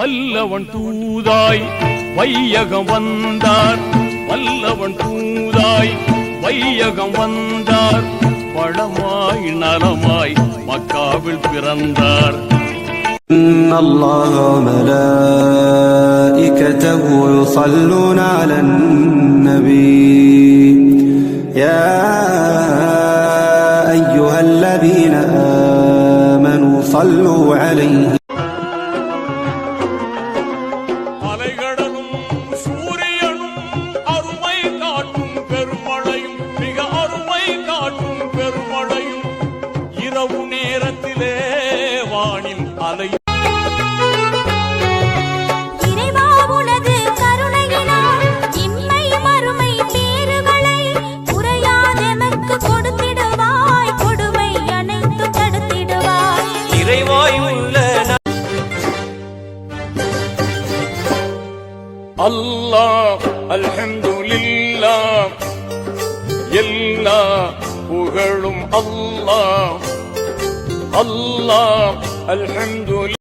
வல்லவன் தூதாய் வையகம் வந்தார், வல்லவன் தூதாய் வையகம் வந்தார், பழமாய் நலமாய் மக்காவில் பிறந்தார். إن الله وملائكته يصلون على النبي يا أيها الذين آمنوا صلوا عليه. அலைகடலும் சூரியனும் அருமை காட்டும் பெருமழையும், மிக அருமை காட்டும் பெருமழையும், இரவு நேரத்திலே வானில் அலை அல்லாஹ் அல்ஹம்துலில்லாஹ், எல்லா புகழும் அல்லாஹ், அல்லாஹ் அல்ஹம்துலில்லாஹ்.